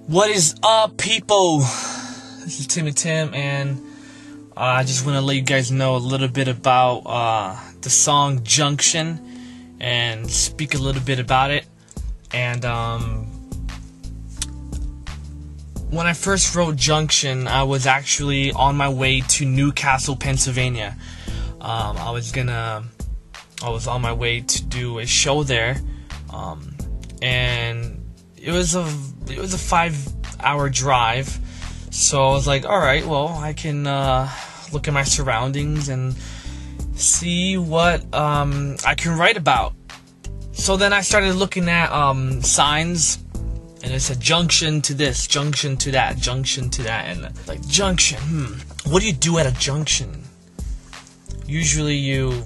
What is up, people? This is Timmy Tim, and I just want to let you guys know a little bit about the song Junction and speak a little bit about it. And when I first wrote Junction, I was actually on my way to Newcastle, Pennsylvania. I was on my way to do a show there, and it was a 5-hour drive. So I was like, all right, well, I can look at my surroundings and see what I can write about. So then I started looking at signs, and it said junction to this, junction to that, junction to that, and like junction. What do you do at a junction? Usually you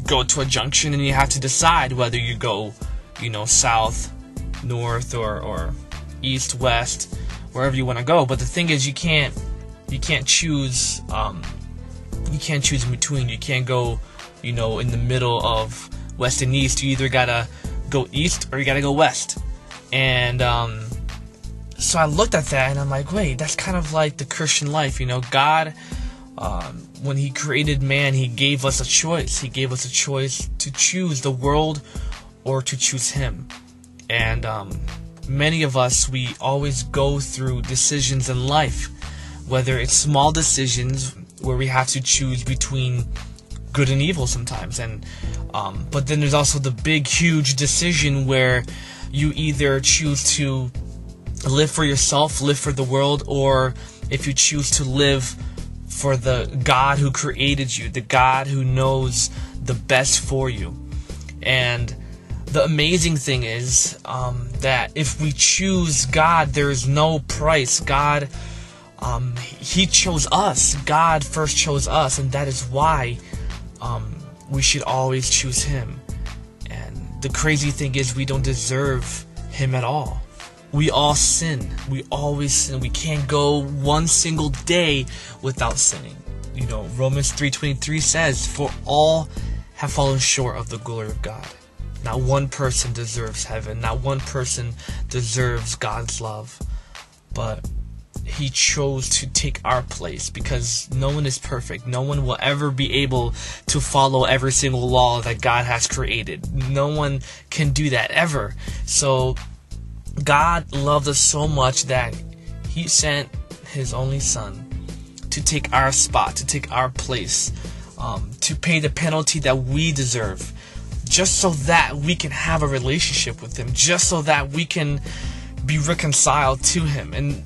go to a junction and you have to decide whether you go, south, north, or east, west, wherever you want to go. But the thing is, you can't choose in between. You can't go in the middle of west and east. You either gotta go east or you gotta go west. And so I looked at that and I'm like, wait, that's kind of like the Christian life. God, when he created man, he gave us a choice. He gave us a choice to choose the world or to choose him. And many of us, we always go through decisions in life, whether it's small decisions where we have to choose between good and evil sometimes, and but then there's also the big, huge decision where you either choose to live for yourself, live for the world, or if you choose to live for the God who created you, the God who knows the best for you. And the amazing thing is that if we choose God, there is no price. God, he chose us. God first chose us, and that is why we should always choose him. And the crazy thing is, we don't deserve him at all. We all sin. We always sin. We can't go one single day without sinning. Romans 3:23 says, "For all have fallen short of the glory of God." Not one person deserves heaven. Not one person deserves God's love. But he chose to take our place, because no one is perfect. No one will ever be able to follow every single law that God has created. No one can do that ever. So God loved us so much that he sent his only son to take our spot, to take our place, to pay the penalty that we deserve, just so that we can have a relationship with him, just so that we can be reconciled to him. And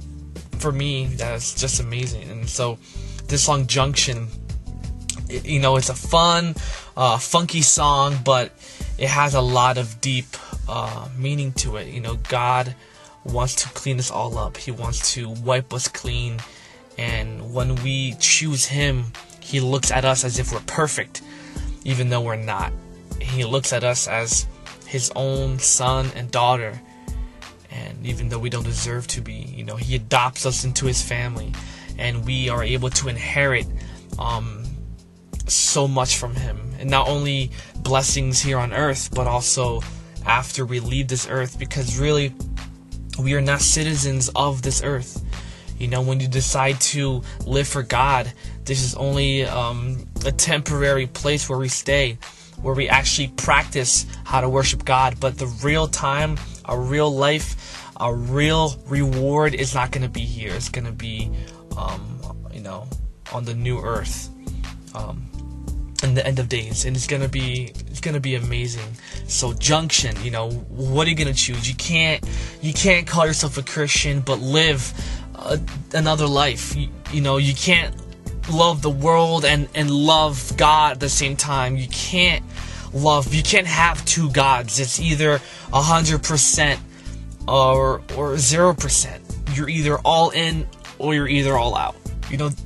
for me, that's just amazing. And so this song Junction, it's a fun, funky song, but it has a lot of deep meaning to it. God wants to clean us all up. He wants to wipe us clean. And when we choose him, he looks at us as if we're perfect, even though we're not. He looks at us as his own son and daughter, and even though we don't deserve to be, he adopts us into his family, and we are able to inherit so much from him. And not only blessings here on earth, but also after we leave this earth, because really we are not citizens of this earth. When you decide to live for God, this is only a temporary place where we stay, where we actually practice how to worship God. But the real time, a real life, a real reward is not going to be here. It's going to be, on the new earth, in the end of days, and it's going to be amazing. So Junction, what are you going to choose? You can't call yourself a Christian but live another life. You can't love the world and love God at the same time. You can't have two gods. It's either 100% or 0%. You're either all in or you're either all out.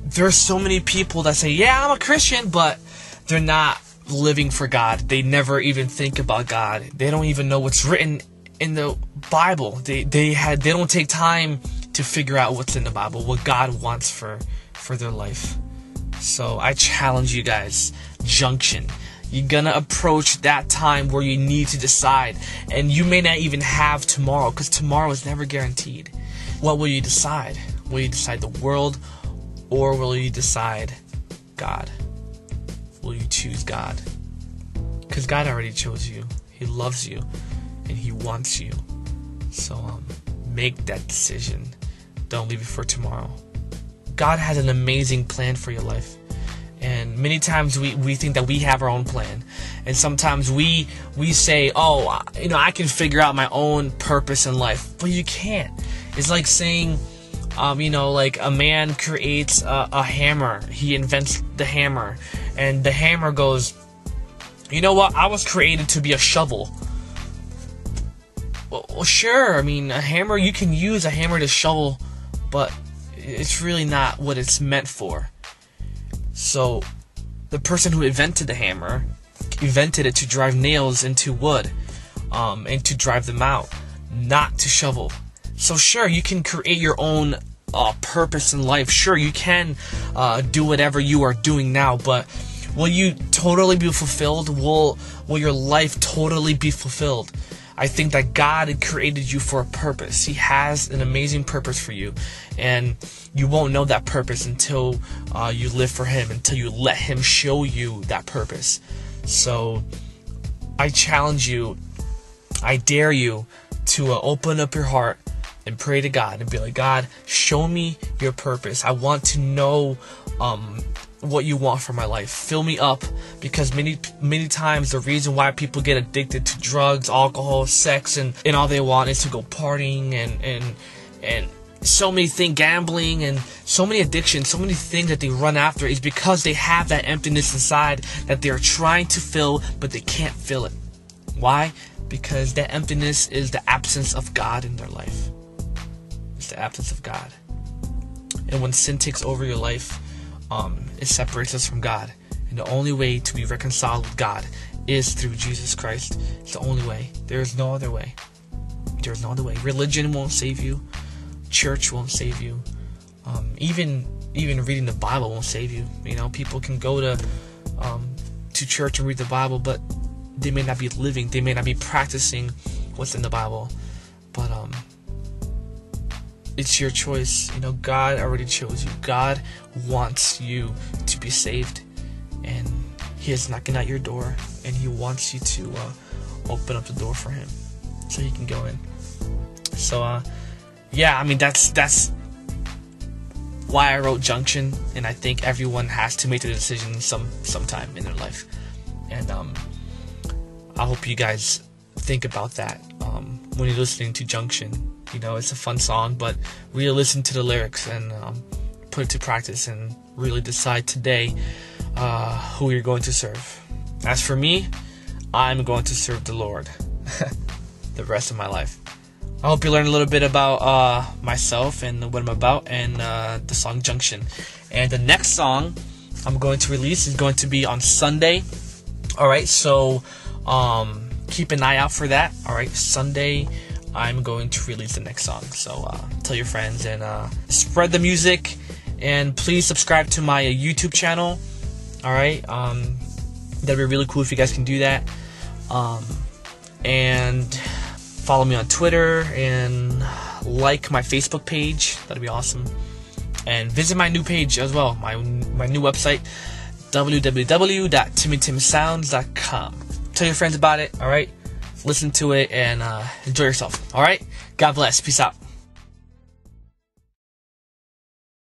There's so many people that say, yeah, I'm a Christian, but they're not living for God. They never even think about God. They don't even know what's written in the Bible. They don't take time to figure out what's in the Bible, what God wants for their life. So I challenge you guys, Junction. You're gonna approach that time where you need to decide, and you may not even have tomorrow, because tomorrow is never guaranteed. What will you decide? Will you decide the world, or will you decide God? Will you choose God? Because God already chose you. He loves you, and He wants you. So make that decision. Don't leave it for tomorrow. God has an amazing plan for your life. And many times we think that we have our own plan. And sometimes we say, oh, I can figure out my own purpose in life. But you can't. It's like saying, like a man creates a hammer. He invents the hammer. And the hammer goes, you know what? I was created to be a shovel. Well, sure. I mean, a hammer, you can use a hammer to shovel, but it's really not what it's meant for. So, the person who invented the hammer invented it to drive nails into wood, and to drive them out, not to shovel. So sure, you can create your own purpose in life. Sure, you can do whatever you are doing now, but will you totally be fulfilled? Will your life totally be fulfilled? I think that God created you for a purpose. He has an amazing purpose for you. And you won't know that purpose until you live for Him, until you let Him show you that purpose. So I challenge you, I dare you to open up your heart and pray to God and be like, God, show me your purpose. I want to know what you want for my life. Fill me up, because many times the reason why people get addicted to drugs, alcohol, sex, and all they want is to go partying and so many things, gambling, and so many addictions, so many things that they run after, is because they have that emptiness inside that they're trying to fill, but they can't fill it. Why? Because that emptiness is the absence of God in their life. It's the absence of God. And when sin takes over your life, it separates us from God. And the only way to be reconciled with God is through Jesus Christ. It's the only way. There is no other way. There is no other way. Religion won't save you. Church won't save you. Even reading the Bible won't save you. People can go to church and read the Bible, but they may not be living. They may not be practicing what's in the Bible. But it's your choice. God already chose you. God wants you to be saved, and He is knocking at your door, and He wants you to open up the door for Him so He can go in. So that's why I wrote Junction, and I think everyone has to make the decision sometime in their life. And I hope you guys think about that when you're listening to Junction. It's a fun song, but really listen to the lyrics and put it to practice and really decide today who you're going to serve. As for me, I'm going to serve the Lord the rest of my life. I hope you learned a little bit about myself and what I'm about, and the song Junction. And the next song I'm going to release is going to be on Sunday. Alright, so keep an eye out for that. Alright, Sunday I'm going to release the next song. So tell your friends and spread the music. And please subscribe to my YouTube channel. Alright, that'd be really cool if you guys can do that. And follow me on Twitter and like my Facebook page. That'd be awesome. And visit my new page as well, my new website, www.timmytimsounds.com. Tell your friends about it, alright? Listen to it and enjoy yourself, alright? God bless. Peace out.